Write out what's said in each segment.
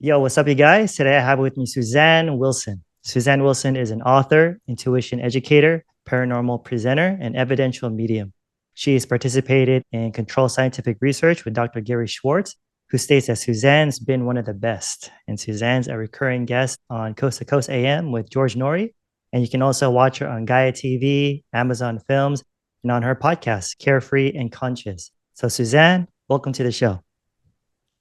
Yo, what's up, you guys? Today I have with me Susanne Wilson. Susanne Wilson is an author, intuition educator, paranormal presenter, and evidential medium. She has participated in controlled scientific research with Dr. Gary Schwartz, who states that Suzanne's been one of the best. And Suzanne's a recurring guest on Coast to Coast AM with George Nori. And you can also watch her on Gaia TV, Amazon Films, and on her podcast, Carefree and Conscious. So, Suzanne, welcome to the show.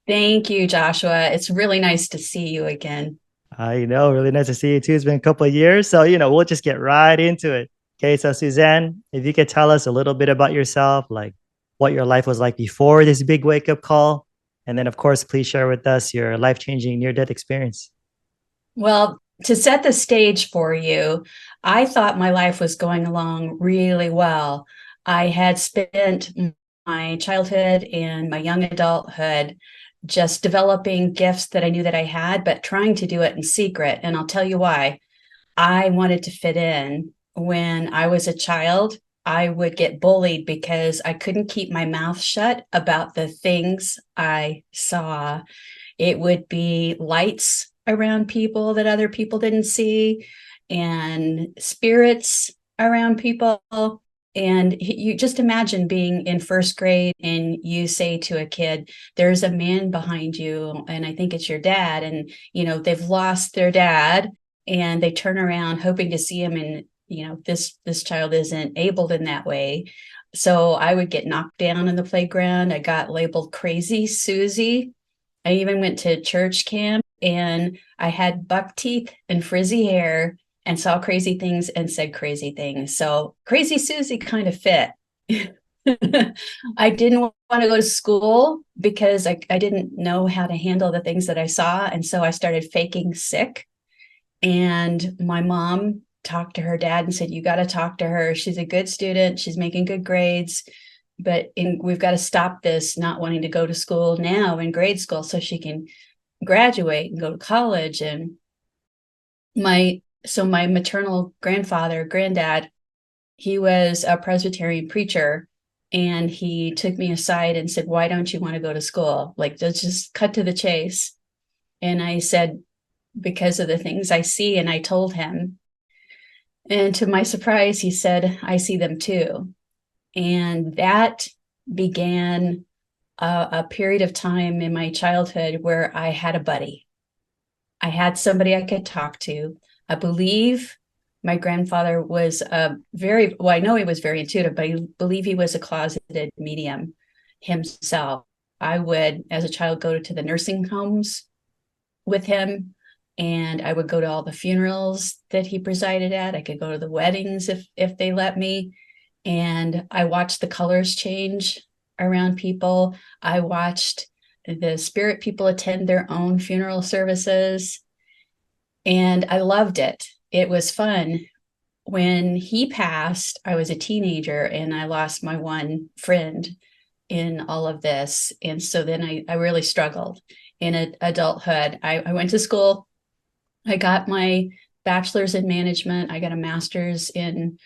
Thank you, Joshua. It's really nice to see you again. I know, really nice to see you too. It's been a couple of years. So, we'll just get right into it. Okay. So, Suzanne, if you could tell us a little bit about yourself, like what your life was like before this big wake up call. And then, of course, please share with us your life changing near death experience. Well, to set the stage for you, I thought my life was going along really well. I had spent my childhood and my young adulthood just developing gifts that I knew that I had, but trying to do it in secret. And I'll tell you why. I wanted to fit in. When I was a child, I would get bullied because I couldn't keep my mouth shut about the things I saw. It would be lights around people that other people didn't see, and spirits around people. And you just imagine being in first grade and you say to a kid, there's a man behind you, and I think it's your dad. And, they've lost their dad and they turn around hoping to see him. And, this child isn't abled in that way. So I would get knocked down in the playground. I got labeled crazy Susie. I even went to church camp and I had buck teeth and frizzy hair and saw crazy things and said crazy things. So Crazy Susie kind of fit. I didn't want to go to school because I didn't know how to handle the things that I saw. And so I started faking sick. And my mom talked to her dad and said, you got to talk to her. She's a good student. She's making good grades. But we've got to stop this not wanting to go to school now in grade school so she can graduate and go to college. And my maternal granddad, he was a Presbyterian preacher, and he took me aside and said, why don't you want to go to school? Like, let's just cut to the chase. And I said, because of the things I see. And I told him, and to my surprise, he said, I see them too. And that began a period of time in my childhood where I had a buddy. I had somebody I could talk to. I believe my grandfather was I know he was very intuitive, but I believe he was a closeted medium himself. I would, as a child, go to the nursing homes with him, and I would go to all the funerals that he presided at. I could go to the weddings if they let me. And I watched the colors change around people. I watched the spirit people attend their own funeral services, and I loved it. It was fun. When he passed, I was a teenager and I lost my one friend in all of this. And so then I really struggled in adulthood. I went to school. I got my bachelor's in management. I got a master's in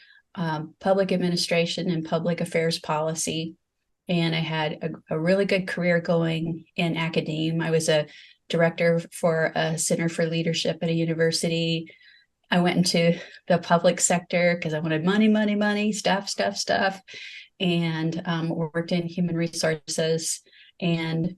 public administration and public affairs policy. And I had a really good career going in academia. I was a director for a center for leadership at a university. I went into the public sector because I wanted money, money, money, stuff, and worked in human resources. And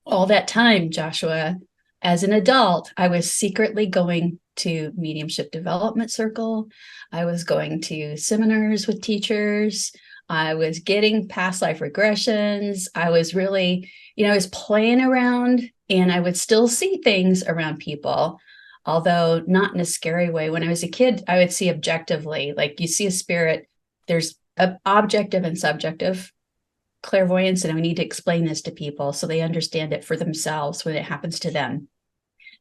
all that time, Joshua, as an adult, I was secretly going to mediumship development circle. I was going to seminars with teachers. I was getting past life regressions. I was really, I was playing around, and I would still see things around people, although not in a scary way. When I was a kid, I would see objectively, like you see a spirit, there's objective and subjective clairvoyance, and I need to explain this to people so they understand it for themselves when it happens to them.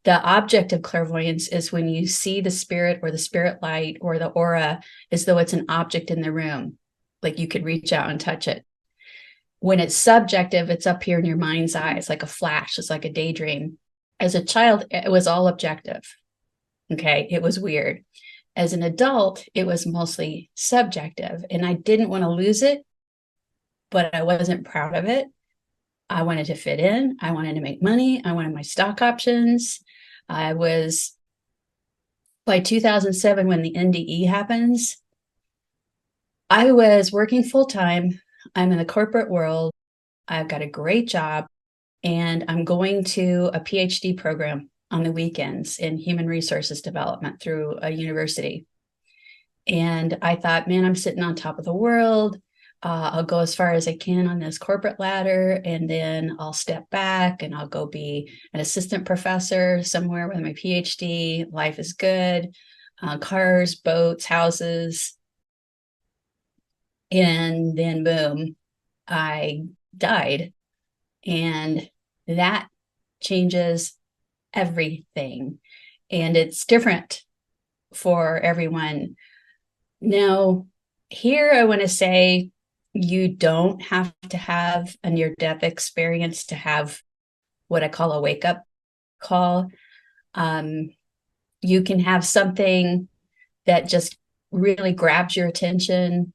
The object of clairvoyance is when you see the spirit or the spirit light or the aura as though it's an object in the room, like you could reach out and touch it. When it's subjective, it's up here in your mind's eye. It's like a flash. It's like a daydream. As a child, it was all objective. Okay, it was weird. As an adult, it was mostly subjective, and I didn't want to lose it, but I wasn't proud of it. I wanted to fit in. I wanted to make money. I wanted my stock options. I was, by 2007, when the NDE happens, I was working full time. I'm in the corporate world. I've got a great job, and I'm going to a PhD program on the weekends in human resources development through a university. And I thought, man, I'm sitting on top of the world. I'll go as far as I can on this corporate ladder, and then I'll step back and I'll go be an assistant professor somewhere with my PhD. Life is good. Cars, boats, houses. And then, boom, I died. And that changes everything. And it's different for everyone. Now, here I want to say you don't have to have a near-death experience to have what I call a wake-up call. You can have something that just really grabs your attention,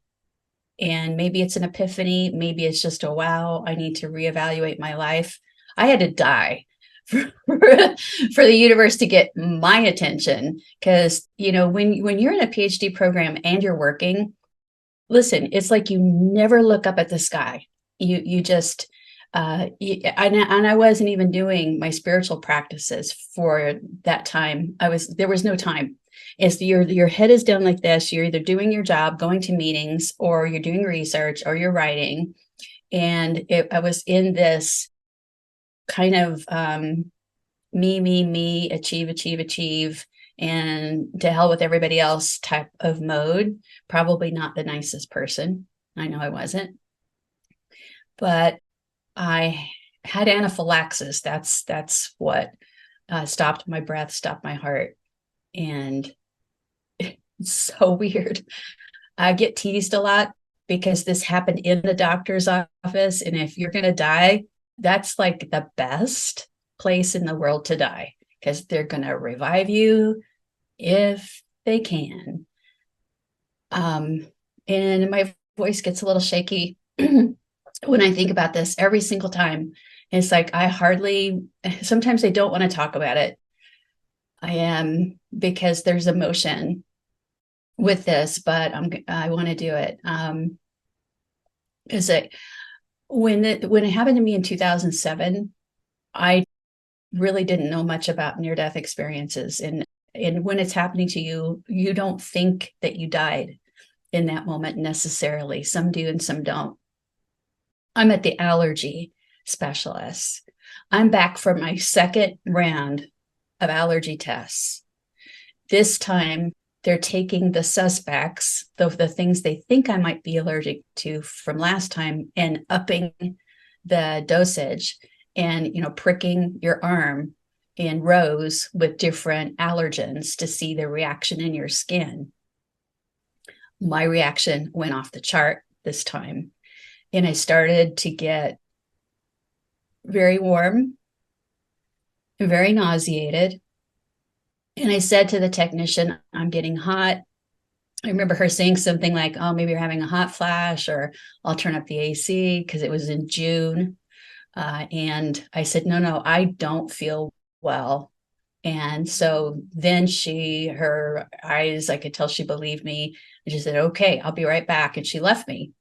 and maybe it's an epiphany, maybe it's just a wow, I need to reevaluate my life. I had to die for the universe to get my attention, because when you're in a PhD program and you're working, listen, it's like you never look up at the sky. You just and I wasn't even doing my spiritual practices for that time. There was no time. It's your head is down like this. You're either doing your job, going to meetings, or you're doing research, or you're writing. And I was in this kind of me, achieve, and to hell with everybody else type of mode. Probably not the nicest person. I know I wasn't. But I had anaphylaxis. That's what stopped my breath, stopped my heart. And it's so weird. I get teased a lot because this happened in the doctor's office. And if you're going to die, that's like the best place in the world to die, because they're going to revive you if they can. And my voice gets a little shaky when I think about this every single time. It's like sometimes I don't want to talk about it. I am, because there's emotion with this, but I want to do it. Is it when it happened to me in 2007, I really didn't know much about near-death experiences. And when it's happening to you, you don't think that you died in that moment necessarily. Some do and some don't. I'm at the allergy specialist. I'm back from my second round of allergy tests. This time, they're taking the suspects, the things they think I might be allergic to from last time, and upping the dosage, and pricking your arm in rows with different allergens to see the reaction in your skin. My reaction went off the chart this time, and I started to get very warm and very nauseated. And I said to the technician, I'm getting hot. I remember her saying something like, oh, maybe you're having a hot flash, or I'll turn up the AC, because it was in June. And I said, no, I don't feel well. And so then her eyes, I could tell she believed me. And she said, okay, I'll be right back. And she left me.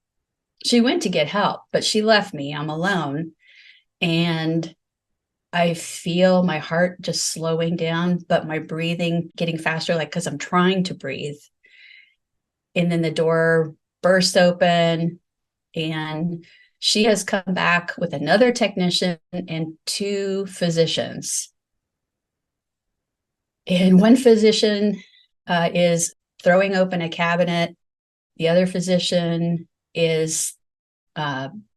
She went to get help, but she left me. I'm alone. And I feel my heart just slowing down, but my breathing getting faster, like, because I'm trying to breathe. And then the door bursts open, and she has come back with another technician and two physicians. And one physician is throwing open a cabinet. The other physician is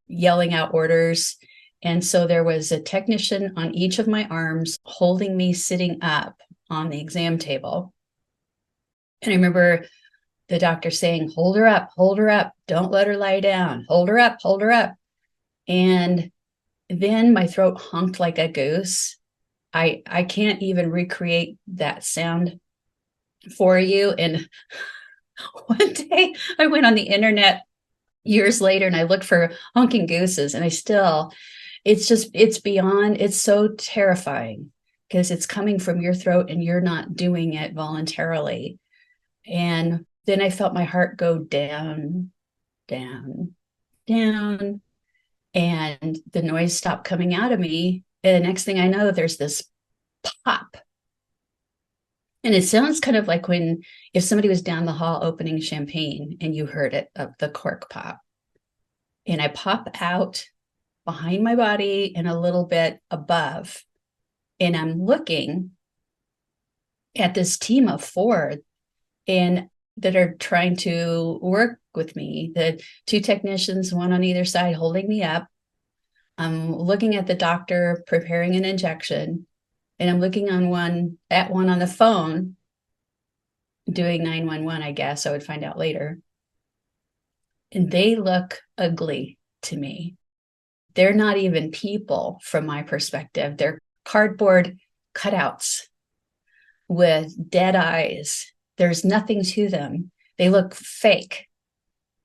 yelling out orders. And so there was a technician on each of my arms holding me sitting up on the exam table. And I remember the doctor saying, hold her up, don't let her lie down, hold her up. And then my throat honked like a goose. I can't even recreate that sound for you. And one day I went on the internet years later and I looked for honking gooses, and I still, it's beyond, it's so terrifying because it's coming from your throat and you're not doing it voluntarily. And then I felt my heart go down, down, down, and the noise stopped coming out of me. And the next thing I know, there's this pop. And it sounds kind of like when if somebody was down the hall opening champagne and you heard it, of the cork pop. And I pop out behind my body and a little bit above. And I'm looking at this team of four and that are trying to work with me. The two technicians, one on either side, holding me up. I'm looking at the doctor preparing an injection, and I'm looking at one on the phone doing 911, I guess. I would find out later. And they look ugly to me. They're not even people from my perspective. They're cardboard cutouts with dead eyes. There's nothing to them. They look fake.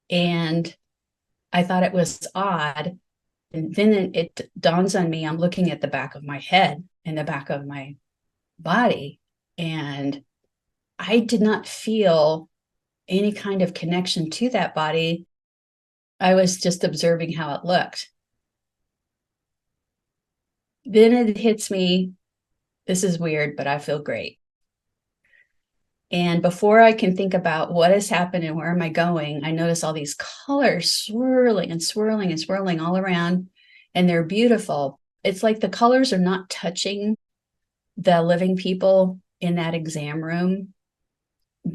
And I thought it was odd. And then it dawns on me, I'm looking at the back of my head and the back of my body. And I did not feel any kind of connection to that body. I was just observing how it looked. Then it hits me, this is weird, but I feel great. And before I can think about what has happened and where am I going, I notice all these colors swirling and swirling and swirling all around, and they're beautiful. It's like the colors are not touching the living people in that exam room.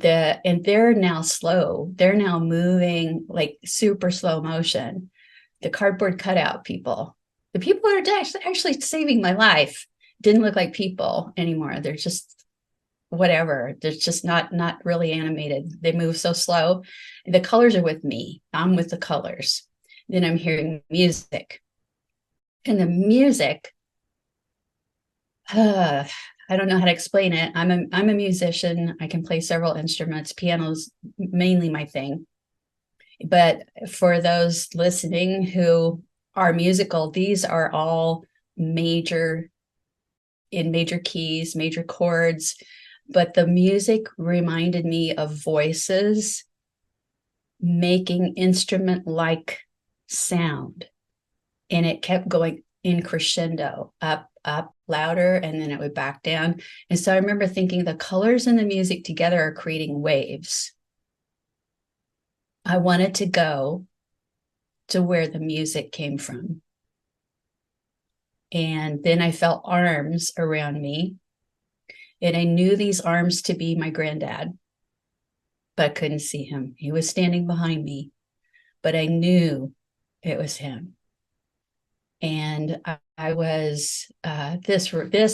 And they're now slow. They're now moving like super slow motion. The cardboard cutout people, the people that are actually saving my life, didn't look like people anymore. They're just whatever. They're just not really animated. They move so slow. The colors are with me. I'm with the colors. Then I'm hearing music. And the music, I don't know how to explain it. I'm a musician. I can play several instruments. Piano's mainly my thing. But for those listening who are musical, these are all major keys, major chords. But the music reminded me of voices making instrument-like sound. And it kept going in crescendo, up, louder, and then it would back down. And so I remember thinking the colors and the music together are creating waves. I wanted to go to where the music came from. And then I felt arms around me. And I knew these arms to be my granddad, but I couldn't see him. He was standing behind me, but I knew it was him. And I was, this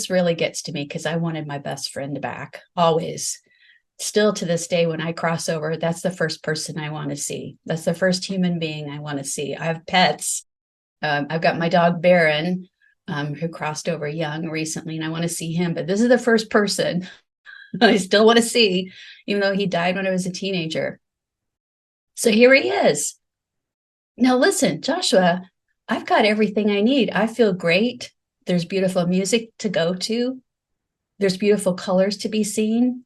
really gets to me because I wanted my best friend back, always. Still to this day, when I cross over, that's the first person I want to see. That's the first human being I want to see. I have pets. I've got my dog, Baron, who crossed over young recently, and I want to see him. But this is the first person I still want to see, even though he died when I was a teenager. So here he is. Now listen, Joshua, I've got everything I need. I feel great. There's beautiful music to go to. There's beautiful colors to be seen.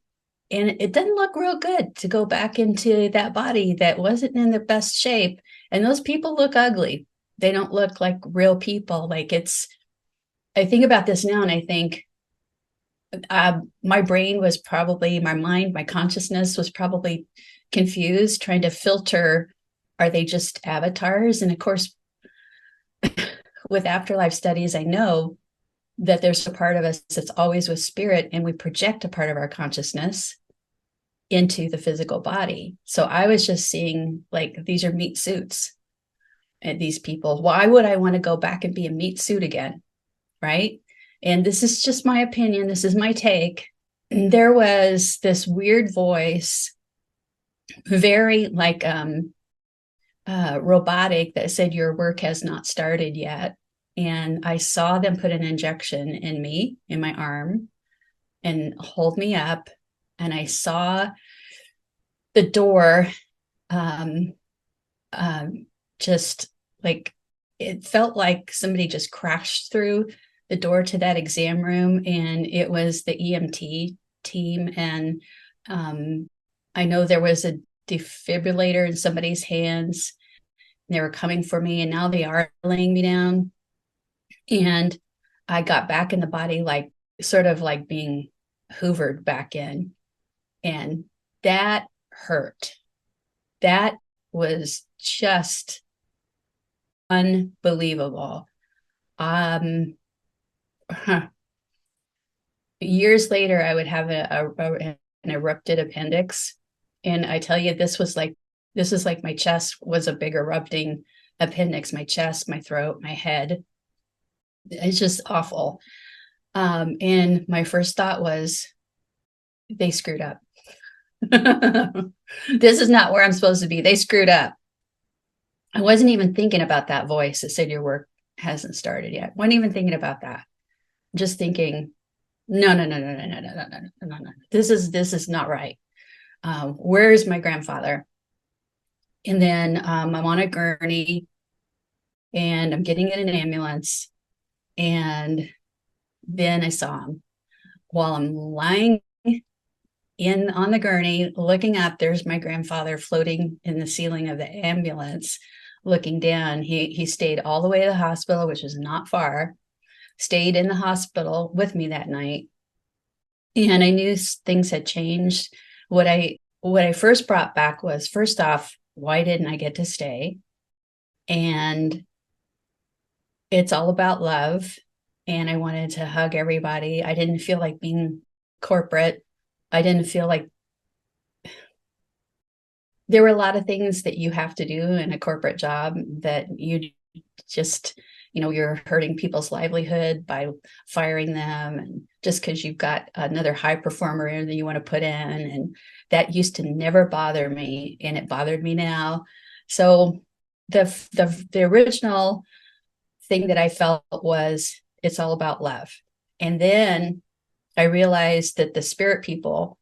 And it doesn't look real good to go back into that body that wasn't in the best shape. And those people look ugly. They don't look like real people. I think about this now and I think my brain was probably, my mind, my consciousness was probably confused, trying to filter, are they just avatars? And of course, with afterlife studies, I know that there's a part of us that's always with spirit, and we project a part of our consciousness into the physical body. So I was just seeing like, these are meat suits. And these people, why would I want to go back and be a meat suit again? Right? And this is just my opinion. This is my take. And there was this weird voice, very like robotic, that said, your work has not started yet. And I saw them put an injection in me, in my arm, and hold me up. And I saw the door just like it felt like somebody just crashed through the door to that exam room, and it was the EMT team. And I know there was a defibrillator in somebody's hands. They were coming for me, and now they are laying me down. And I got back in the body, like sort of like being hoovered back in. And that hurt. That was just unbelievable. Huh. Years later, I would have an erupted appendix. And I tell you, this is like my chest was a big erupting appendix, my chest, my throat, my head. It's just awful. And my first thought was, they screwed up. This is not where I'm supposed to be. They screwed up. I wasn't even thinking about that voice that said your work hasn't started yet. Wasn't even thinking about that. Just thinking, no, no, no, no, no, no, no, no, no, no, no. This is not right. Where's my grandfather? And then I'm on a gurney, and I'm getting in an ambulance, and then I saw him while I'm lying in on the gurney, looking up. There's my grandfather floating in the ceiling of the ambulance, looking down. He stayed all the way to the hospital, which is not far. Stayed in the hospital with me that night, and I knew things had changed. What I first brought back was, first off, why didn't I get to stay? And it's all about love. And I wanted to hug everybody. I didn't feel like being corporate. I didn't feel like there were a lot of things that you have to do in a corporate job that you just, you're hurting people's livelihood by firing them. And just because you've got another high performer in that you want to put in. And that used to never bother me. And it bothered me now. So the original thing that I felt was, it's all about love. And then I realized that the spirit people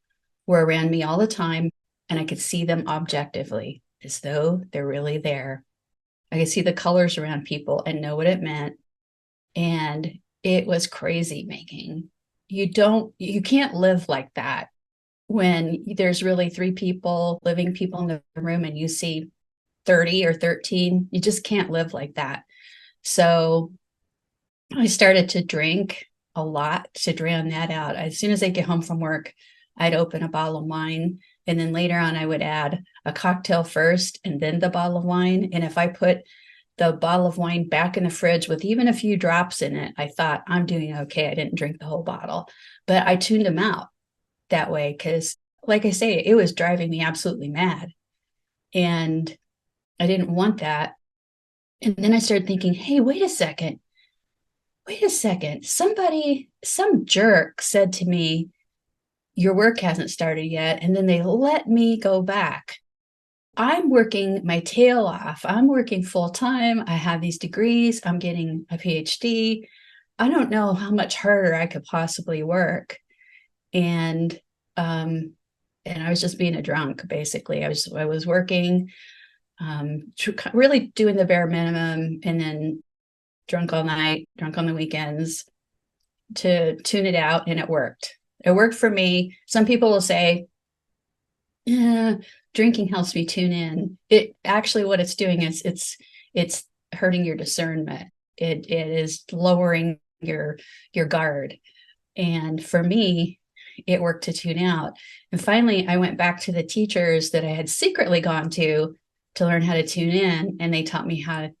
were around me all the time, and I could see them objectively, as though they're really there. I could see the colors around people and know what it meant. And it was crazy making. You can't live like that when there's really 3 living people in the room, and you see 30 or 13. You just can't live like that. So I started to drink a lot to drown that out. As soon as I get home from work, I'd open a bottle of wine. And then later on, I would add a cocktail first and then the bottle of wine. And if I put the bottle of wine back in the fridge with even a few drops in it, I thought, I'm doing okay. I didn't drink the whole bottle. But I tuned them out that way because, like I say, it was driving me absolutely mad. And I didn't want that. And then I started thinking, hey, wait a second. Some jerk said to me, your work hasn't started yet. And then they let me go back. I'm working my tail off. I'm working full time. I have these degrees. I'm getting a PhD. I don't know how much harder I could possibly work. And I was just being a drunk, basically. I was working, really doing the bare minimum, and then drunk all night, drunk on the weekends to tune it out. And it worked. It worked for me. Some people will say, drinking helps me tune in. It actually, what it's doing is it's hurting your discernment. It is lowering your guard. And for me, it worked to tune out. And finally, I went back to the teachers that I had secretly gone to learn how to tune in. And they taught me how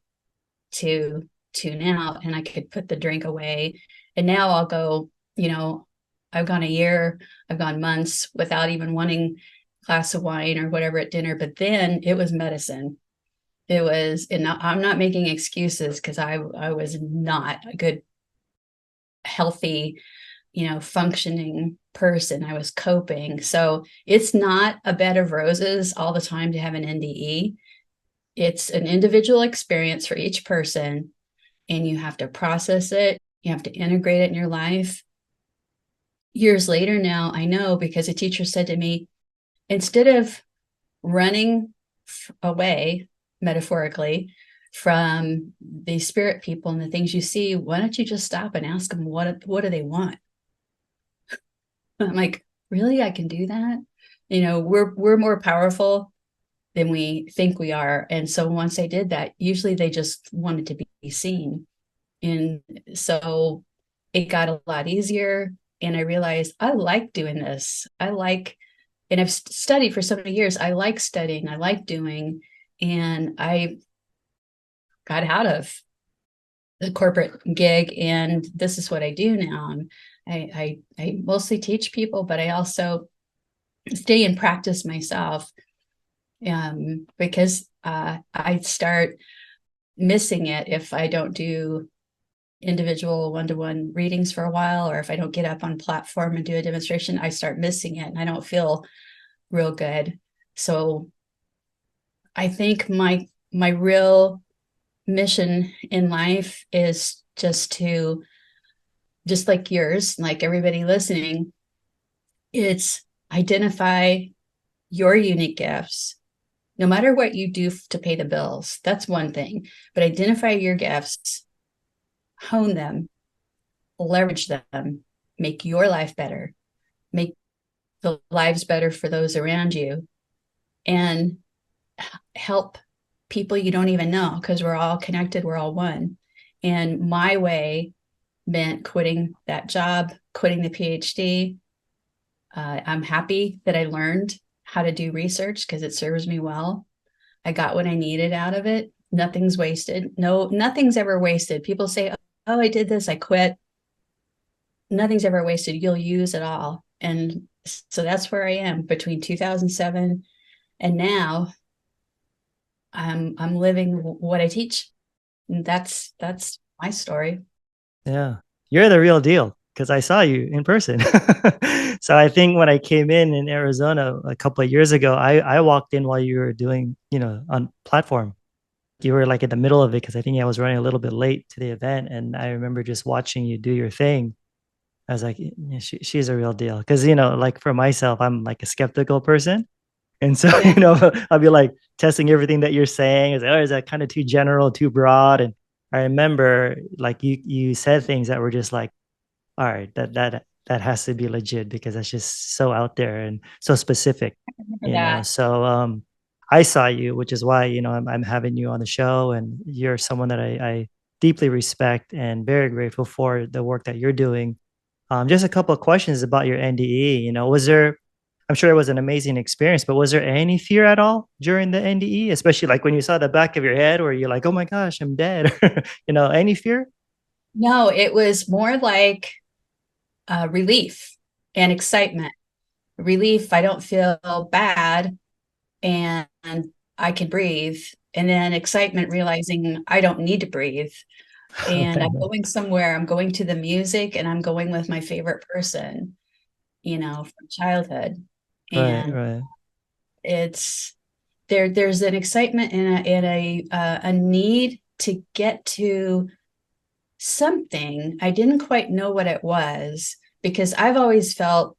to tune out, and I could put the drink away. And now I'll go, I've gone a year, I've gone months without even wanting a glass of wine or whatever at dinner. But then it was medicine. It was, and I'm not making excuses, because I was not a good, healthy, functioning person. I was coping. So it's not a bed of roses all the time to have an NDE. It's an individual experience for each person, and you have to process it. You have to integrate it in your life. Years later now, I know, because a teacher said to me, instead of running away, metaphorically, from the spirit people and the things you see, why don't you just stop and ask them what do they want? I'm like, really? I can do that? We're more powerful than we think we are. And so once I did that, usually they just wanted to be seen. And so it got a lot easier. And I realized I like doing this. And I've studied for so many years. I like studying, I like doing, and I got out of the corporate gig, and this is what I do now. I mostly teach people, but I also stay and practice myself, because I start missing it if I don't do individual one-to-one readings for a while, or if I don't get up on platform and do a demonstration, I start missing it and I don't feel real good. So I think my real mission in life is just like yours, like everybody listening, it's identify your unique gifts. No matter what you do to pay the bills, that's one thing, but identify your gifts, hone them, leverage them, make your life better, make the lives better for those around you, and help people you don't even know, because we're all connected, we're all one. And my way meant quitting that job, quitting the PhD. I'm happy that I learned how to do research because it serves me well. I got what I needed out of it. Nothing's wasted. No, nothing's ever wasted. People say, oh, I did this, I quit. Nothing's ever wasted. You'll use it all. And so that's where I am between 2007 and now. I'm living what I teach. And that's my story. Yeah. You're the real deal because I saw you in person. So I think when I came in Arizona a couple of years ago, I walked in while you were doing, on platform. You were like in the middle of it because I think I was running a little bit late to the event. And I remember just watching you do your thing. I was like, yeah, she's a real deal. Because, like for myself, I'm like a skeptical person. And so, Yeah. I'll be like testing everything that you're saying. Is like, oh, is that kind of too general, too broad? And I remember like you said things that were just like, all right, that has to be legit because that's just so out there and so specific, For that. So I saw you, which is why, I'm having you on the show, and you're someone that I deeply respect and very grateful for the work that you're doing. Just a couple of questions about your NDE. I'm sure it was an amazing experience, but was there any fear at all during the NDE, especially like when you saw the back of your head where you're like, oh my gosh, I'm dead? Any fear? No, it was more like relief and excitement. Relief, I don't feel bad and I can breathe. And then excitement, realizing I don't need to breathe. And I'm going somewhere, I'm going to the music, and I'm going with my favorite person, from childhood. Right, And right. it's there's an excitement and a need to get to something. I didn't quite know what it was because I've always felt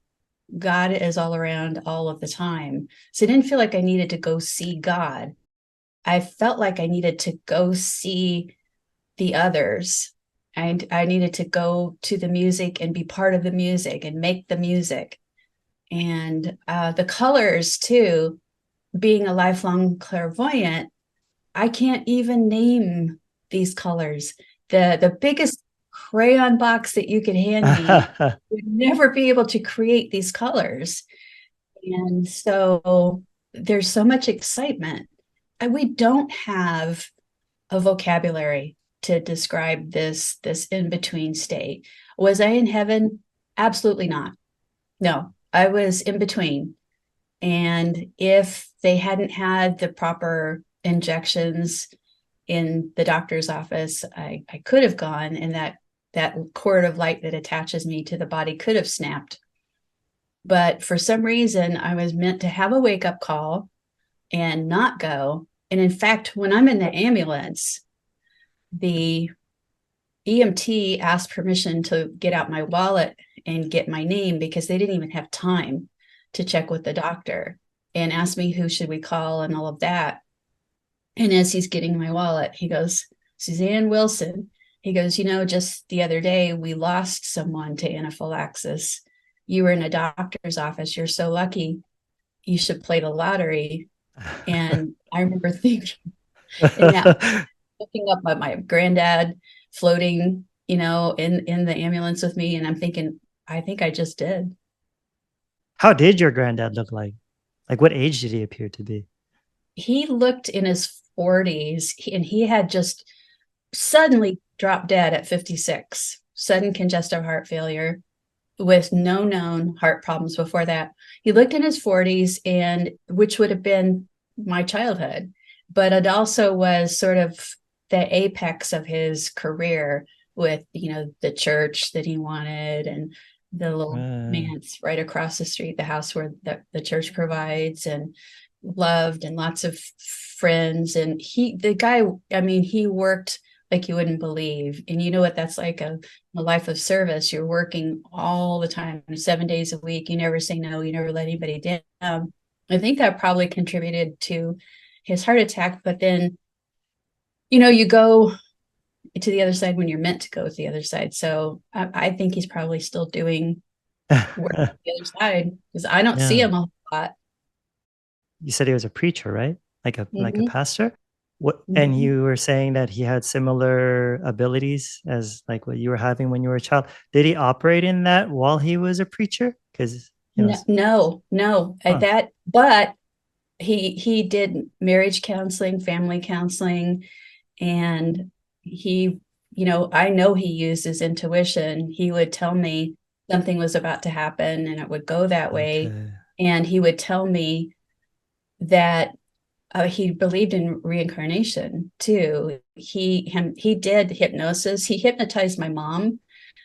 God is all around all of the time. So I didn't feel like I needed to go see God. I felt like I needed to go see the others. I needed to go to the music and be part of the music and make the music. And the colors too, being a lifelong clairvoyant, I can't even name these colors. The biggest crayon box that you could hand me would never be able to create these colors. And so there's so much excitement. And we don't have a vocabulary to describe this in-between state. Was I in heaven? Absolutely not. No, I was in between. And if they hadn't had the proper injections in the doctor's office, I could have gone, and that cord of light that attaches me to the body could have snapped. But for some reason, I was meant to have a wake-up call and not go. And in fact, when I'm in the ambulance, the EMT asked permission to get out my wallet and get my name because they didn't even have time to check with the doctor, and asked me who should we call and all of that. And as he's getting my wallet, he goes, Susanne Wilson. He goes, just the other day we lost someone to anaphylaxis. You were in a doctor's office. You're so lucky. You should play the lottery. And I remember thinking, in that, looking up at my granddad floating, in the ambulance with me. And I'm thinking, I think I just did. How did your granddad look like? Like, what age did he appear to be? He looked in his 40s and he had just suddenly dropped dead at 56, sudden congestive heart failure with no known heart problems before that. He looked in his 40s, and which would have been my childhood, but it also was sort of the apex of his career with, the church that he wanted and the little Uh, manse right across the street, the house where the church provides, and loved, and lots of friends. And the guy, I mean, he worked like you wouldn't believe. And you know what that's like, a life of service. You're working all the time, 7 days a week. You never say no. You never let anybody down. I think that probably contributed to his heart attack. But then, you go to the other side when you're meant to go to the other side. So I think he's probably still doing work on the other side because I don't see yeah. him a lot. You said he was a preacher, right? Like a Mm-hmm. pastor? What, and Mm-hmm. you were saying that he had similar abilities as like what you were having when you were a child. Did he operate in that while he was a preacher? Because, No, no, no, huh. that, but he did marriage counseling, family counseling, and he, I know he used his intuition. He would tell me something was about to happen and it would go that way. Okay. And he would tell me that he believed in reincarnation too. He did hypnosis. He hypnotized my mom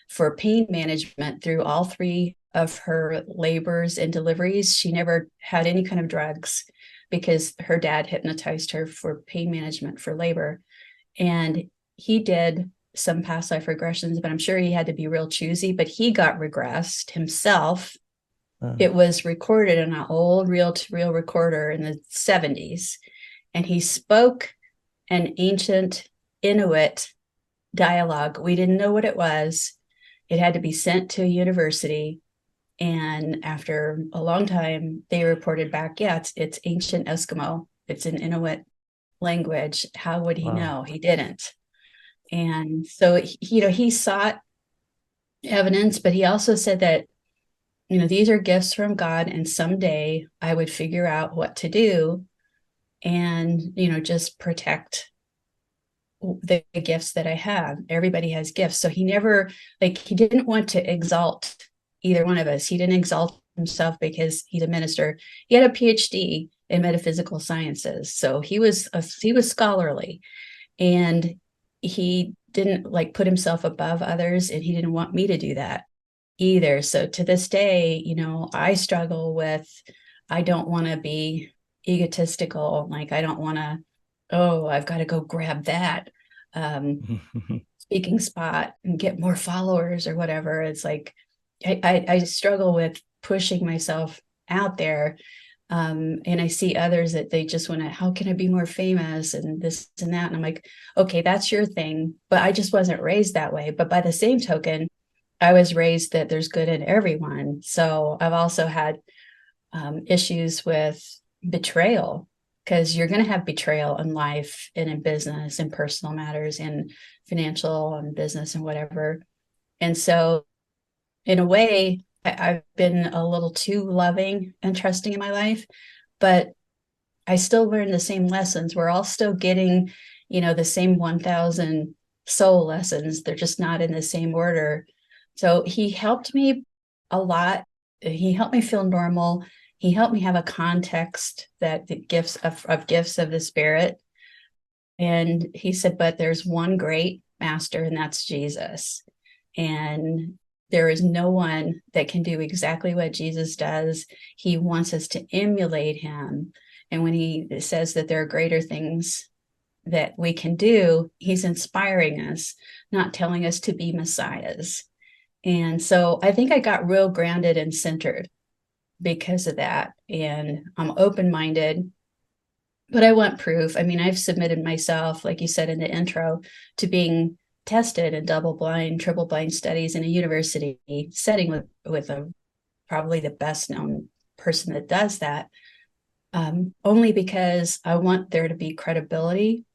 for pain management through all three of her labors and deliveries. She never had any kind of drugs because her dad hypnotized her for pain management for labor. And he did some past life regressions, but I'm sure he had to be real choosy, but he got regressed himself. Uh, It was recorded in an old reel to reel recorder in the 70s. And he spoke an ancient Inuit dialogue. We didn't know what it was. It had to be sent to a university. And after a long time, they reported back, yeah, it's ancient Eskimo. It's an Inuit language. How would he wow. know? He didn't. And so, he sought evidence, but he also said that, these are gifts from God, and someday I would figure out what to do and, just protect the gifts that I have. Everybody has gifts. So he never, like, he didn't want to exalt either one of us. He didn't exalt himself because he's a minister. He had a PhD in metaphysical sciences. So he was scholarly, and he didn't like put himself above others, and he didn't want me to do that either. So to this day, I struggle with, I don't want to be egotistical. Like, I don't want to, oh, I've got to go grab that speaking spot and get more followers or whatever. It's like, I struggle with pushing myself out there. And I see others that they just want to, how can I be more famous and this and that? And I'm like, okay, that's your thing. But I just wasn't raised that way. But by the same token, I was raised that there's good in everyone. So I've also had issues with betrayal, because you're going to have betrayal in life and in business and personal matters and financial and business and whatever. And so, in a way, I've been a little too loving and trusting in my life, but I still learn the same lessons. We're all still getting, the same 1,000 soul lessons. They're just not in the same order. So he helped me a lot. He helped me feel normal. He helped me have a context that the gifts of the spirit. And he said, but there's one great master, and that's Jesus. And there is no one that can do exactly what Jesus does. He wants us to emulate him. And when he says that there are greater things that we can do, he's inspiring us, not telling us to be messiahs. And so I think I got real grounded and centered because of that. And I'm open minded. but I want proof. I mean, I've submitted myself, like you said in the intro, to being tested in double blind, triple blind studies in a university setting with a probably the best known person that does that. Only because I want there to be credibility,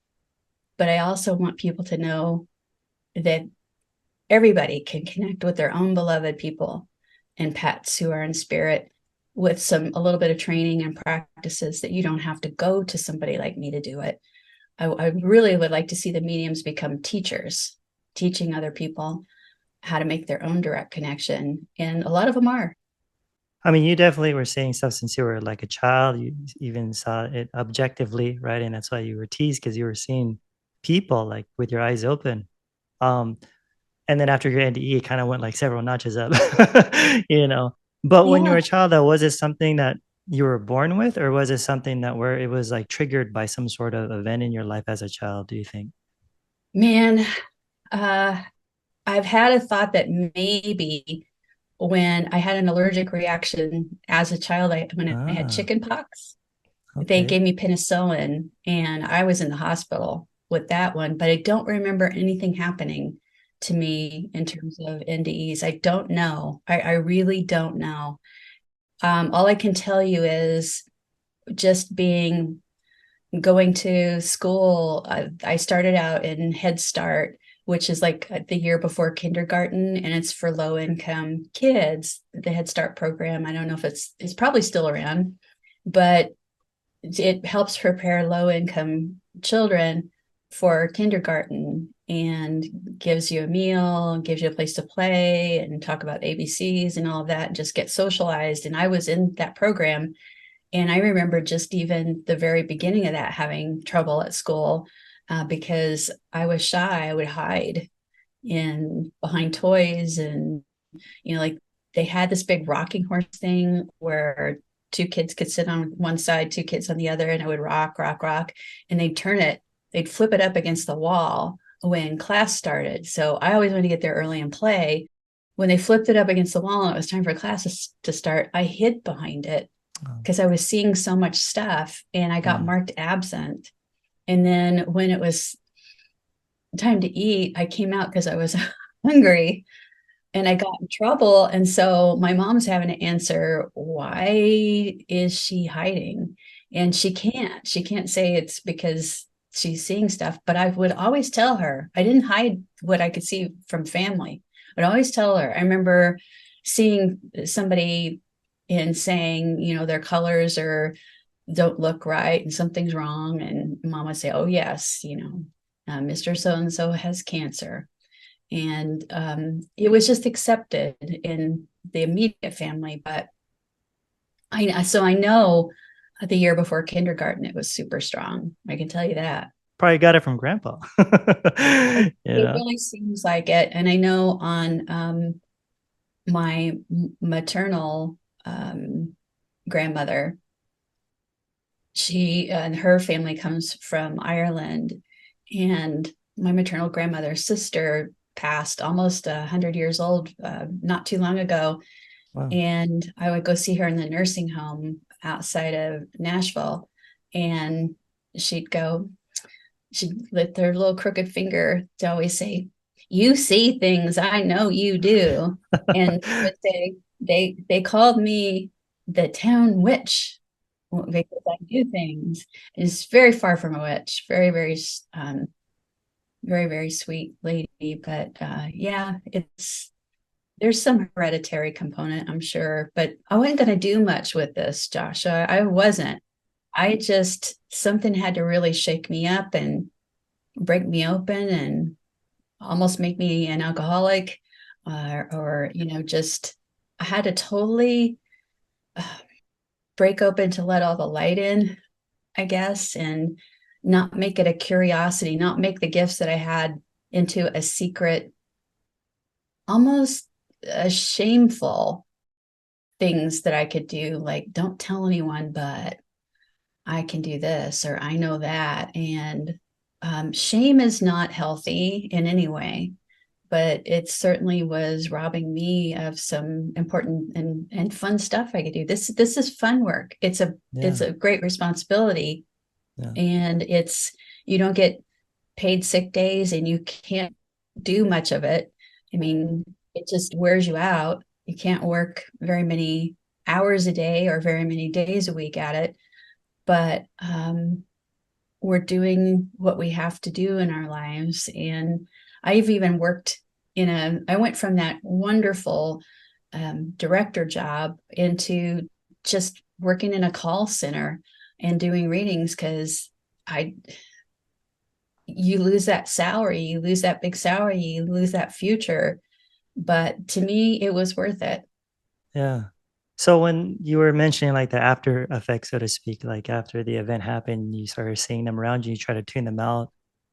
but I also want people to know that everybody can connect with their own beloved people and pets who are in spirit with a little bit of training and practices that you don't have to go to somebody like me to do it. I really would like to see the mediums become teachers, teaching other people how to make their own direct connection. And a lot of them are. I mean, you definitely were saying stuff since you were like a child. You even saw it objectively, right? And that's why you were teased because you were seeing people like with your eyes open. Um, and then after your NDE, it kind of went like several notches up, you know. But when you Yeah, were a child, though, was it something that you were born with, or was it something that where it was like triggered by some sort of event in your life as a child, do you think? man. Uh, I've had a thought that maybe when I had an allergic reaction as a child, when I had Ah, chicken pox, they okay. gave me penicillin and I was in the hospital with that one, but I don't remember anything happening to me in terms of NDEs. I don't know. I really don't know. All I can tell you is just going to school. I started out in Head Start, which is like the year before kindergarten, and it's for low income kids. The Head Start program. I don't know if it's probably still around, but it helps prepare low income children for kindergarten and gives you a meal, gives you a place to play and talk about ABCs and all of that, and just get socialized. And I was in that program. And I remember just even the very beginning of that having trouble at school because I was shy. I would hide in behind toys and like they had this big rocking horse thing where two kids could sit on one side, two kids on the other, and it would rock, rock, rock. And they'd flip it up against the wall when class started. So I always wanted to get there early and play. When they flipped it up against the wall and it was time for classes to start, I hid behind it Um, because I was seeing so much stuff and I got mm, marked absent. And then when it was time to eat, I came out because I was hungry and I got in trouble. And so my mom's having to answer, why is she hiding? And she can't say it's because she's seeing stuff, but I would always tell her, I didn't hide what I could see from family. I'd always tell her. I remember seeing somebody and saying, their colors or don't look right and something's wrong. And mom would say, oh, yes, Mr. So and so has cancer and it was just accepted in the immediate family. But I know the year before kindergarten it was super strong. I can tell you that. probably got it from grandpa. You It know? really seems like it, and I know on my maternal grandmother, she and her family comes from Ireland, and my maternal grandmother's sister passed almost 100 years old not too long ago. Wow. And I would go see her in the nursing home outside of Nashville. And she'd lift her little crooked finger to always say, you see things, I know you do. And she would say, they called me the town witch because I do things. It's very far from a witch, very, very, very, very sweet lady. But yeah, there's some hereditary component, I'm sure, but I wasn't going to do much with this, Joshua. I wasn't. Something had to really shake me up and break me open and almost make me an alcoholic just I had to totally uh, break open to let all the light in, I guess, and not make it a curiosity, not make the gifts that I had into a secret, almost a shameful things that I could do, like don't tell anyone, but I can do this or I know that. And shame is not healthy in any way, but it certainly was robbing me of some important and fun stuff I could do. This is fun work. It's Yeah. a great responsibility, Yeah. And you don't get paid sick days and you can't do much of it. I mean, it just wears you out. You can't work very many hours a day or very many days a week at it. But we're doing what we have to do in our lives. And I've even worked I went from that wonderful director job into just working in a call center and doing readings because I, you lose that salary, you lose that big salary, you lose that future. But to me, it was worth it. Yeah. So when you were mentioning like the after effects, so to speak, like after the event happened, you started seeing them around you, you try to tune them out,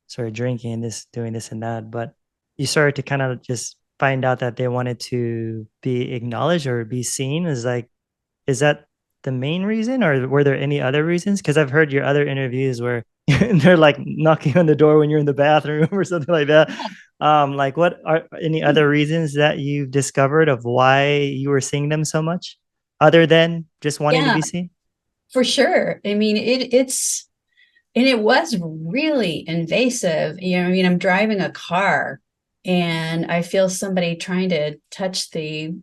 started drinking this, doing this and that, but you started to kind of just find out that they wanted to be acknowledged or be seen. Is that the main reason, or were there any other reasons? Because I've heard your other interviews where they're like knocking on the door when you're in the bathroom or something like that. Like, what are any other reasons that you've discovered of why you were seeing them so much, other than just wanting to Yeah, be seen? for sure. I mean, and it was really invasive. I mean, I'm driving a car and I feel somebody trying to touch the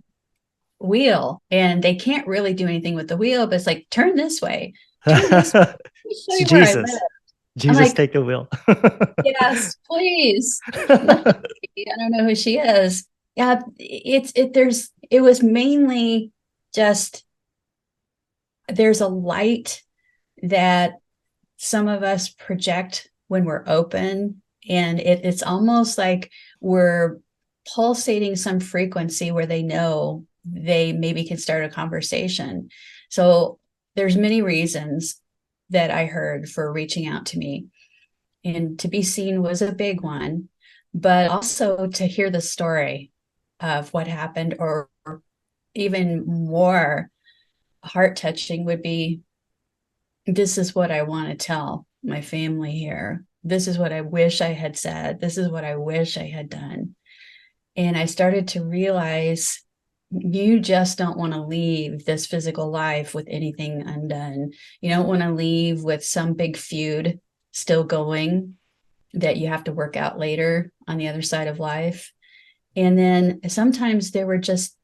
wheel and they can't really do anything with the wheel, but it's like, turn this way, turn this way. Let me show It's you where I live. Jesus. I'm Jesus, like, take the wheel. yes, please. Not me. I don't know who she is. Yeah, it was mainly just there's a light that some of us project when we're open, and it's almost like we're pulsating some frequency where they know they maybe can start a conversation. So there's many reasons that I heard for reaching out to me, and to be seen was a big one, but also to hear the story of what happened, or even more heart touching would be, this is what I want to tell my family here. This is what I wish I had said. This is what I wish I had done. And I started to realize you just don't want to leave this physical life with anything undone. You don't want to leave with some big feud still going that you have to work out later on the other side of life. And then sometimes there were just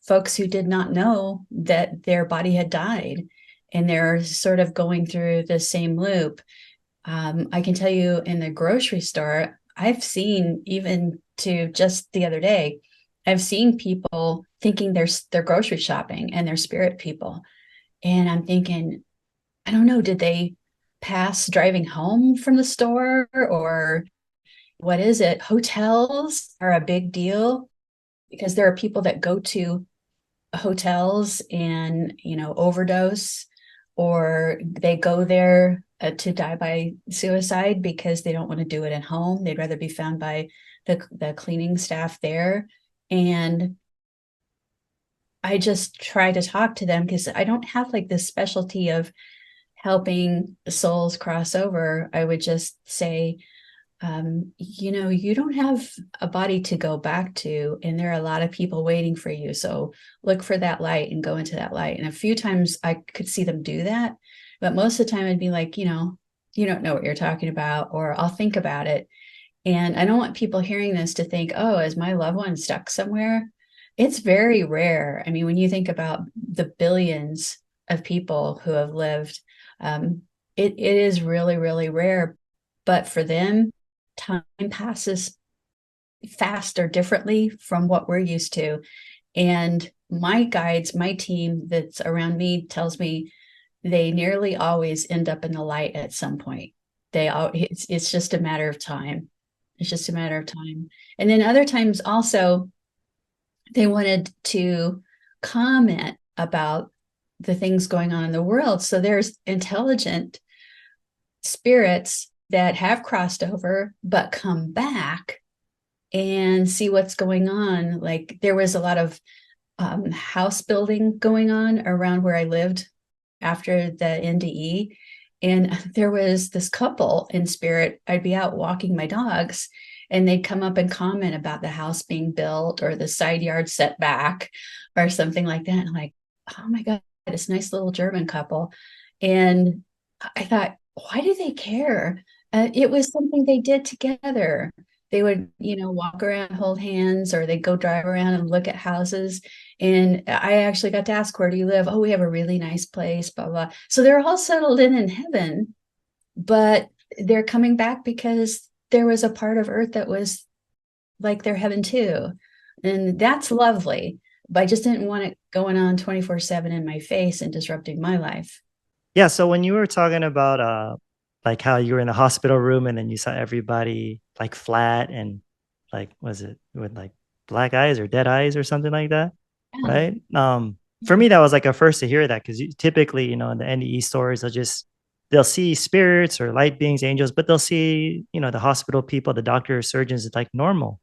folks who did not know that their body had died and they're sort of going through the same loop. I can tell you in the grocery store, I've seen, even to just the other day, I've seen people thinking they're grocery shopping and they're spirit people. And I'm thinking, I don't know, did they pass driving home from the store, or what is it? Hotels are a big deal because there are people that go to hotels and, overdose, or they go there to die by suicide because they don't want to do it at home. They'd rather be found by the cleaning staff there. And I just try to talk to them because I don't have like this specialty of helping souls cross over. I would just say, you don't have a body to go back to, and there are a lot of people waiting for you. So look for that light and go into that light. And a few times I could see them do that, but most of the time I'd be like, you don't know what you're talking about, or I'll think about it. And I don't want people hearing this to think, oh, is my loved one stuck somewhere? It's very rare. I mean, when you think about the billions of people who have lived, um, it is really, really rare. But for them, time passes fast or differently from what we're used to. And my guides, my team that's around me tells me they nearly always end up in the light at some point. It's just a matter of time. It's just a matter of time. And then other times also, they wanted to comment about the things going on in the world. So there's intelligent spirits that have crossed over but come back and see what's going on. Like there was a lot of house building going on around where I lived after the NDE. And there was this couple in spirit. I'd be out walking my dogs and they'd come up and comment about the house being built or the side yard setback or something like that. And I'm like, oh my God, this nice little German couple. And I thought, why do they care? It was something they did together. They would, walk around, hold hands, or they'd go drive around and look at houses. And I actually got to ask, where do you live? Oh, we have a really nice place, blah, blah. So they're all settled in heaven, but they're coming back because there was a part of earth that was like their heaven too. And that's lovely. But I just didn't want it going on 24/7 in my face and disrupting my life. Yeah, so when you were talking about like how you were in the hospital room and then you saw everybody like flat and like was it with like black eyes or dead eyes or something like that, Yeah. right? For me that was like a first to hear that because typically, in the NDE stories they'll see spirits or light beings, angels, but they'll see, the hospital people, the doctors, surgeons, it's like normal.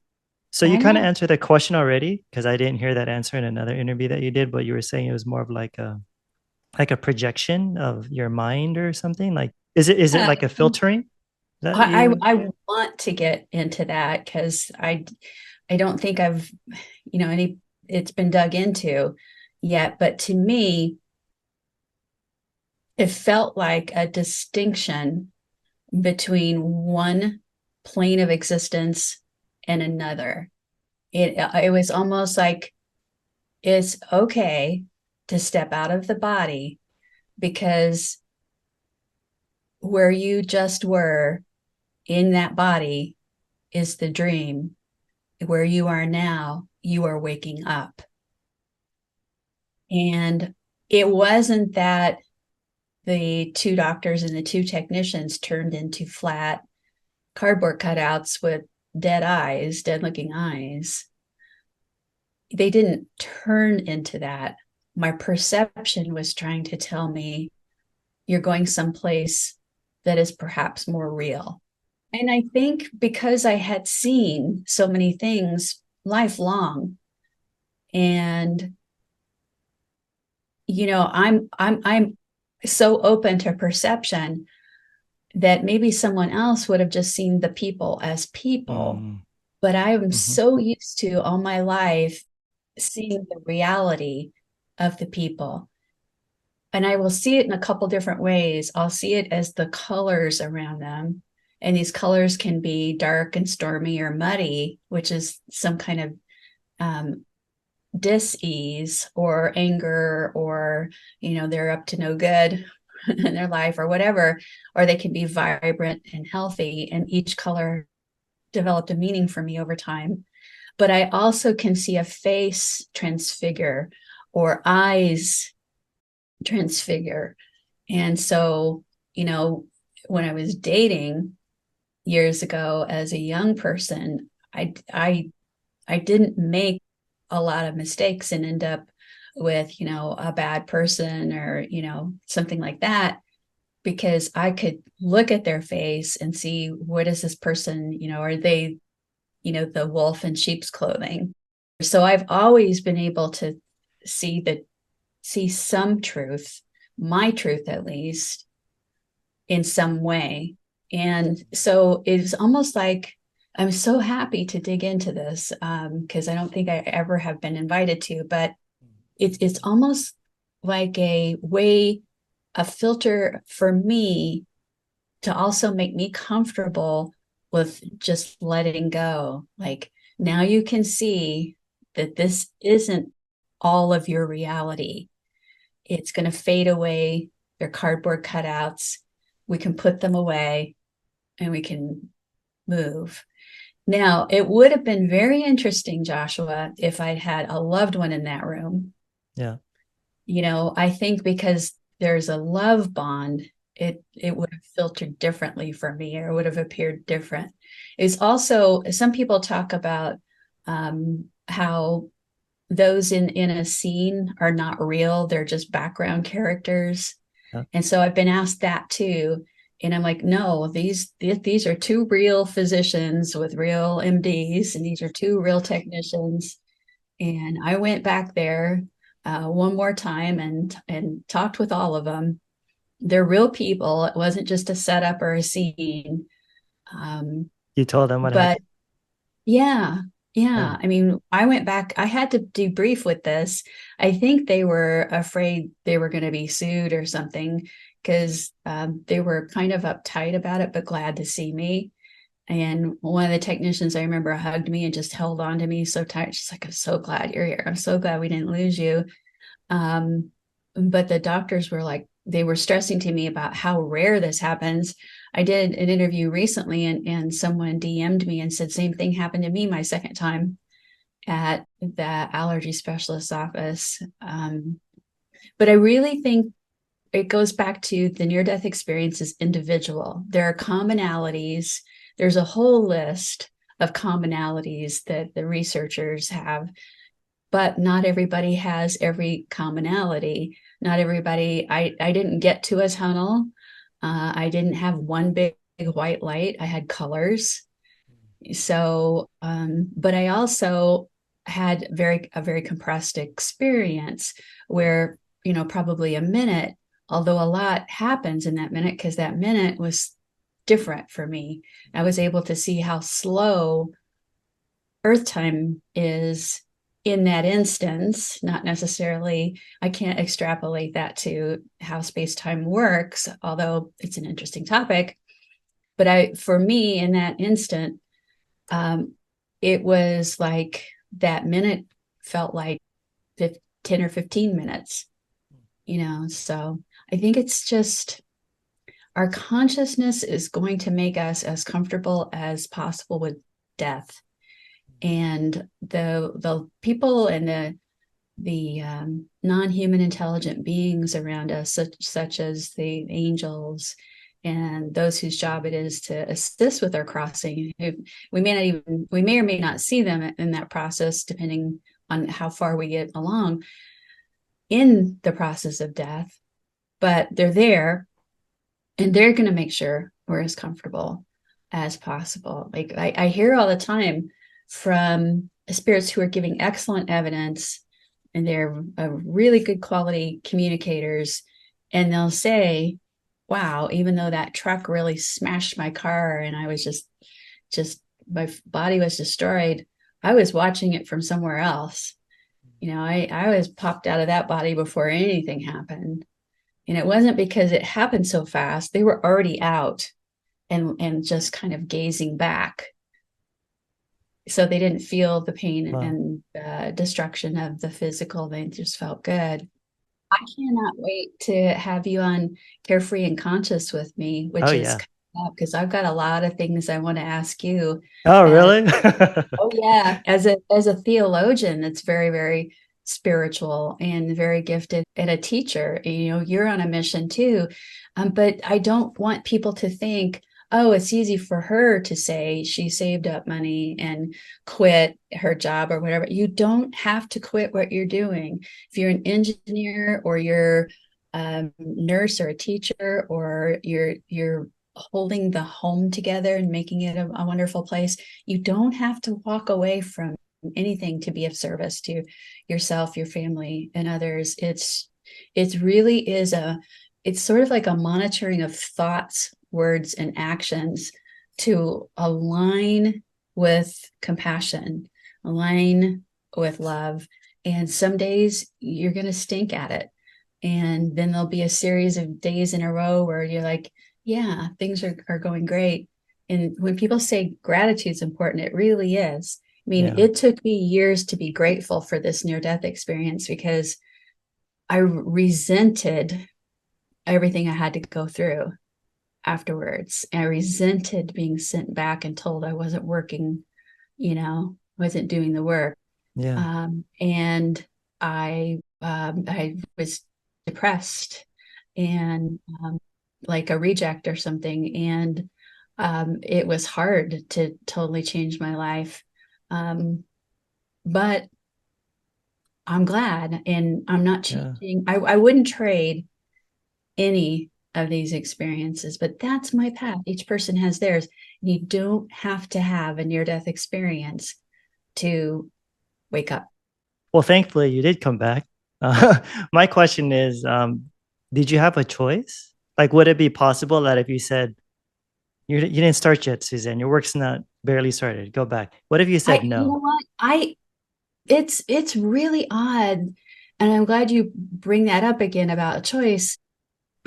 So you I kind of know. answered the question already because I didn't hear that answer in another interview that you did, but you were saying it was more of like a projection of your mind or something? Like, is it Yeah. like a filtering that I, you? I want to get into that because I don't think I've, any it's been dug into yet. But to me, it felt like a distinction between one plane of existence and another. It was almost like it's okay to step out of the body because where you just were in that body is the dream. Where you are now, you are waking up. And it wasn't that the two doctors and the two technicians turned into flat cardboard cutouts with dead looking eyes. They didn't turn into that. My perception was trying to tell me you're going someplace that is perhaps more real. And I think because I had seen so many things lifelong, and I'm so open to perception that maybe someone else would have just seen the people as people, Mm, but I am mhm. so used to all my life seeing the reality of the people. And I will see it in a couple different ways. I'll see it as the colors around them. And these colors can be dark and stormy or muddy, which is some kind of um, dis-ease or anger, or they're up to no good in their life or whatever. Or they can be vibrant and healthy, and each color developed a meaning for me over time. But I also can see a face transfigure or eyes transfigure. And so, when I was dating years ago as a young person, I didn't make a lot of mistakes and end up with, a bad person or, something like that, because I could look at their face and see, what is this person, are they, the wolf in sheep's clothing. So I've always been able to see some truth, my truth at least, in some way. And so it's almost like I'm so happy to dig into this because I don't think I ever have been invited to, but it's almost like a way, a filter for me to also make me comfortable with just letting go. Like, now you can see that this isn't all of your reality. It's going to fade away. They're cardboard cutouts. We can put them away and we can move. Now, it would have been very interesting, Joshua, if I'd had a loved one in that room. Yeah. I think because there's a love bond, it would have filtered differently for me, or it would have appeared different. It's also, some people talk about how those in a scene are not real, they're just background characters. Yeah. And so I've been asked that too. And I'm like, no, these are two real physicians with real MDs, and these are two real technicians. And I went back there one more time and talked with all of them. They're real people. It wasn't just a setup or a scene. You told them what But happened. yeah, Yeah. yeah. I mean, I went back, I had to debrief with this. I think they were afraid they were going to be sued or something because they were kind of uptight about it, but glad to see me. And one of the technicians, I remember, hugged me and just held on to me so tight. She's like, I'm so glad you're here. I'm so glad we didn't lose you. But the doctors were like, they were stressing to me about how rare this happens. I did an interview recently, and someone DM'd me and said, same thing happened to me my second time at the allergy specialist's office. But I really think it goes back to the near-death experience is individual. There are commonalities. There's a whole list of commonalities that the researchers have, but not everybody has every commonality. Not everybody, I didn't get to a tunnel. I didn't have one big white light. I had colors. So, but I also had a very compressed experience where, probably a minute, although a lot happens in that minute, because that minute was different for me. I was able to see how slow Earth time is in that instance. Not necessarily, I can't extrapolate that to how space-time works, although it's an interesting topic. But for me, in that instant, it was like that minute felt like 10 or 15 minutes, so I think it's just our consciousness is going to make us as comfortable as possible with death. And the people and the non-human intelligent beings around us, such as the angels and those whose job it is to assist with our crossing. We may or may not see them in that process, depending on how far we get along in the process of death, but they're there, and they're going to make sure we're as comfortable as possible. Like I hear all the time from spirits who are giving excellent evidence, and they're really good quality communicators, and they'll say, wow, even though that truck really smashed my car and I was just my body was destroyed, I was watching it from somewhere else. I was popped out of that body before anything happened. And it wasn't because it happened so fast. They were already out and just kind of gazing back. So they didn't feel the pain Wow. and destruction of the physical. They just felt good. I cannot wait to have you on Carefree and Conscious with me, Oh, which is yeah. coming up, because I've got a lot of things I want to ask you. Oh, As really? Oh yeah, as a theologian that's very, very spiritual and very gifted, and a teacher, you're on a mission too. But I don't want people to think, oh, it's easy for her to say she saved up money and quit her job or whatever. You don't have to quit what you're doing. If you're an engineer, or you're a nurse or a teacher, or you're holding the home together and making it a wonderful place, you don't have to walk away from anything to be of service to yourself, your family, and others. It really is it's sort of like a monitoring of thoughts, words, and actions to align with compassion, align with love. And some days you're going to stink at it, and then there'll be a series of days in a row where you're like, yeah, things are going great. And when people say gratitude's important, it really is. I mean, Yeah. it took me years to be grateful for this near-death experience, because I resented everything I had to go through afterwards. I resented being sent back and told I wasn't working, wasn't doing the work. Yeah. And I was depressed and like a reject or something. And it was hard to totally change my life. But I'm glad, and I'm not Yeah. changing. I wouldn't trade any of these experiences, but that's my path. Each person has theirs. You don't have to have a near-death experience to wake up. Well, thankfully, you did come back. Uh, my question is, did you have a choice? Like, would it be possible that if you said you didn't start yet, Suzanne, your work's not barely started, go back. What if you said You know no? what? It's really odd, and I'm glad you bring that up again about a choice.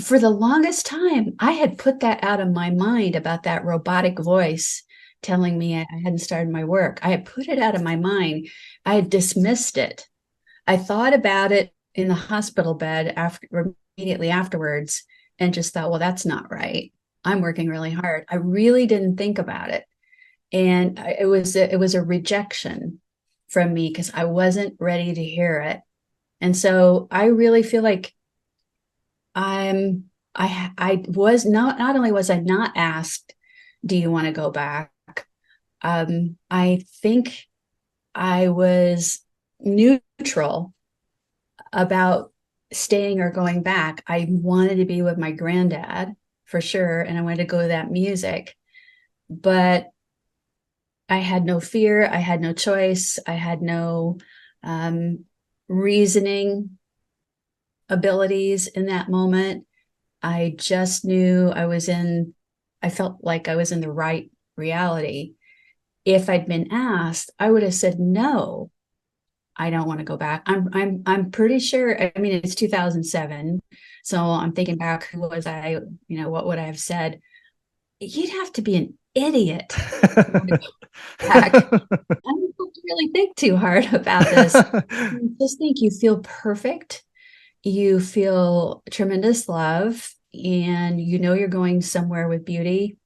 for the longest time, I had put that out of my mind about that robotic voice telling me I hadn't started my work. I had put it out of my mind. I had dismissed it. I thought about it in the hospital bed immediately afterwards and just thought, well, that's not right. I'm working really hard. I really didn't think about it. And it was a rejection from me because I wasn't ready to hear it. And so I really feel like I was not only was I not asked, do you want to go back? I think I was neutral about staying or going back. I wanted to be with my granddad for sure, and I wanted to go to that music, but I had no fear. I had no choice. I had no reasoning abilities in that moment. I just knew I felt like I was in the right reality. If I'd been asked, I would have said, no, I don't want to go back. I'm pretty sure. I mean, it's 2007. So I'm thinking back, who was I? What would I have said? You'd have to be an idiot to want to go back. I don't have to really think too hard about this. Just think you feel perfect. You feel tremendous love, and you're going somewhere with beauty.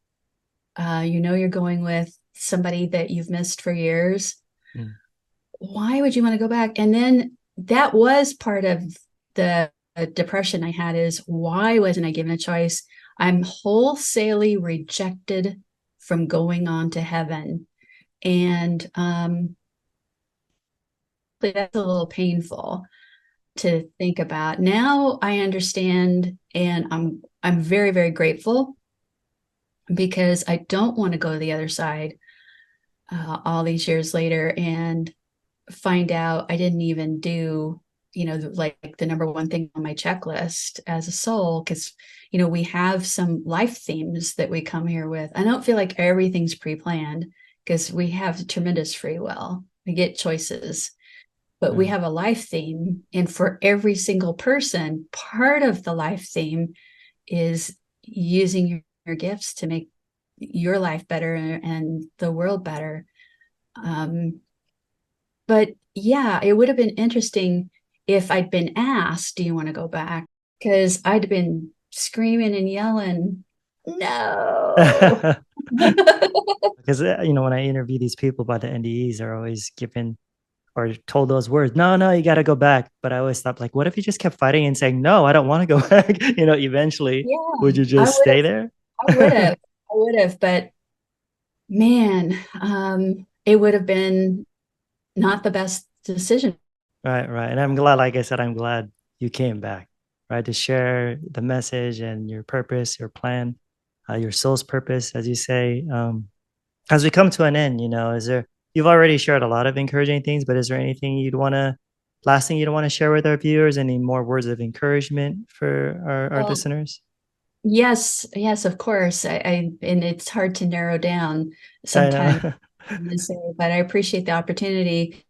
You're going with somebody that you've missed for years. Mm. Why would you want to go back? And then that was part of the depression I had, is why wasn't I given a choice? I'm wholesalely rejected from going on to heaven. And that's a little painful to think about. Now I understand, and I'm very, very grateful, because I don't want to go to the other side all these years later and find out I didn't even do, like the number one thing on my checklist as a soul. Because, we have some life themes that we come here with. I don't feel like everything's pre-planned, because we have tremendous free will. We get choices, but we have a life theme. And for every single person, part of the life theme is using your gifts to make your life better and the world better. But yeah, it would have been interesting if I'd been asked, do you want to go back? Because I'd been screaming and yelling, no. Because, when I interview these people about the NDEs, they're always given or told those words, no, no, you got to go back. But I always thought, like, what if you just kept fighting and saying, no, I don't want to go back? Eventually, Yeah, would you just stay there? I would have, but man, it would have been not the best decision. Right, right. And I'm glad, like I said, I'm glad you came back, right, to share the message and your purpose, your plan, your soul's purpose, as you say. As we come to an end, you've already shared a lot of encouraging things, but is there anything last thing you'd want to share with our viewers? Any more words of encouragement for our Well, listeners? yes, of course. And it's hard to narrow down I sometimes know. to say, but I appreciate the opportunity.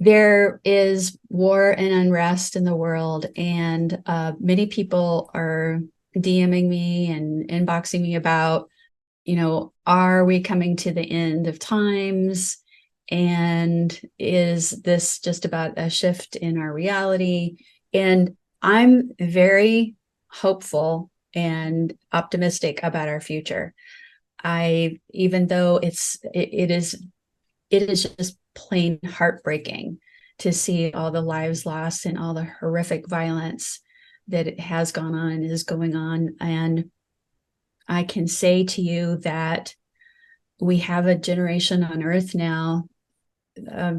There is war and unrest in the world, and many people are DMing me and inboxing me about, are we coming to the end of times? And is this just about a shift in our reality? And I'm very hopeful and optimistic about our future. Even though it is just plain heartbreaking to see all the lives lost and all the horrific violence that it has gone on and is going on. And I can say to you that we have a generation on Earth now,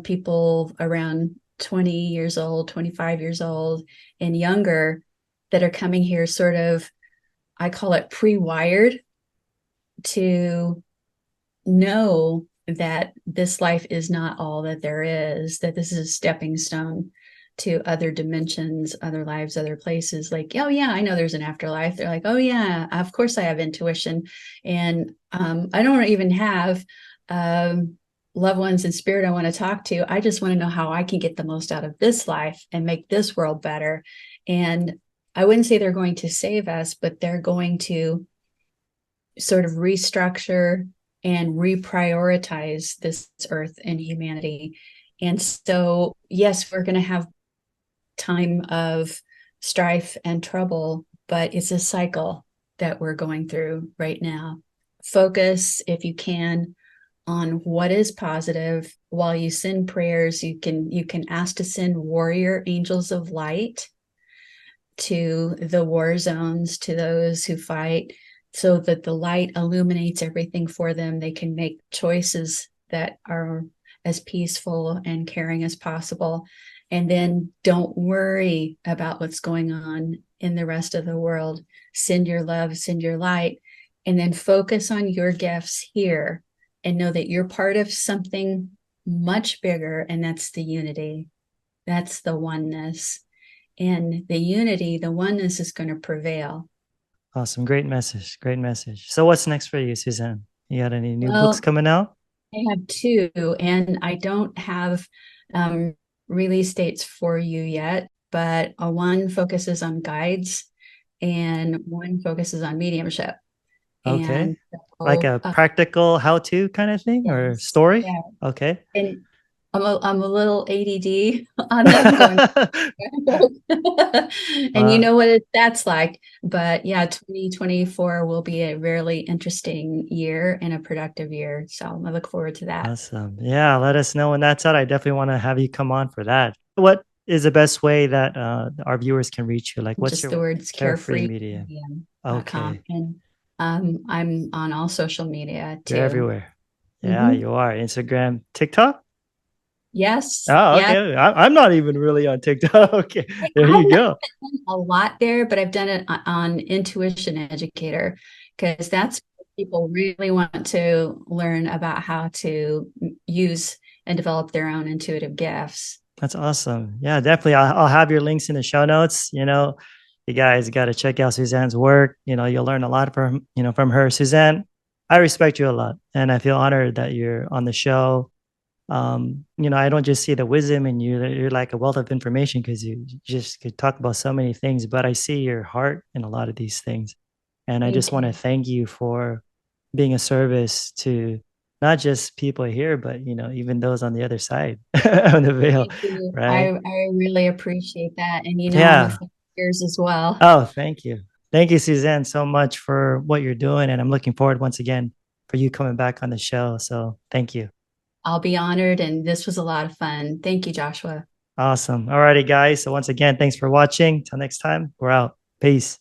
people around 20 years old, 25 years old, and younger, that are coming here sort of, I call it pre-wired to know that this life is not all that there is, that this is a stepping stone to other dimensions, other lives, other places. Like, oh yeah, I know there's an afterlife. They're like, oh yeah, of course I have intuition. And I don't even have loved ones in spirit I want to talk to. I just want to know how I can get the most out of this life and make this world better. And I wouldn't say they're going to save us, but they're going to sort of restructure and reprioritize this earth and humanity. And so, yes, we're going to have time of strife and trouble, but it's a cycle that we're going through right now. Focus, if you can, on what is positive. While you send prayers, you can ask to send warrior angels of light to the war zones, to those who fight, so that the light illuminates everything for them. They can make choices that are as peaceful and caring as possible. And then don't worry about what's going on in the rest of the world. Send your love, send your light, and then focus on your gifts here and know that you're part of something much bigger, and that's the unity. That's the oneness. And the unity, the oneness is going to prevail. Awesome. Great message. Great message. So what's next for you, Suzanne? You got any new books Well, coming out? I have two, and I don't have um, release dates for you yet, but one focuses on guides and one focuses on mediumship. Okay. And Like so, a practical how-to kind of thing or yes, story? yeah. Okay. And I'm a little ADD on them going. And you Wow. know what that's like. But yeah, 2024 will be a really interesting year and a productive year. So I look forward to that. Awesome. Yeah, let us know when that's out. I definitely want to have you come on for that. What is the best way that our viewers can reach you? Like, what's Just the your words carefree media? carefreemedium.com. Okay, And I'm on all social media you're too. everywhere. Yeah, Hmm. you are. Instagram, TikTok? Yes. Oh, Yeah. okay. I'm not even really on TikTok. Okay, there I've you not go. done a lot there, but I've done it on Intuition Educator because that's what people really want to learn about how to use and develop their own intuitive gifts. That's awesome. Yeah, definitely. I'll have your links in the show notes. You guys got to check out Suzanne's work. You'll learn a lot from her. Suzanne, I respect you a lot, and I feel honored that you're on the show. I don't just see the wisdom in you. You're like a wealth of information because you just could talk about so many things, but I see your heart in a lot of these things. And I just Thank want to you. thank you for being a service to not just people here, but even those on the other side of the veil, Thank you. right? I really appreciate that. And I'm a Yeah. fan of yours as well. Oh, thank you. Thank you, Suzanne, so much for what you're doing. And I'm looking forward once again for you coming back on the show. So thank you. I'll be honored, and this was a lot of fun. Thank you, Joshua. Awesome. All righty, guys. So once again, thanks for watching. Till next time, we're out. Peace.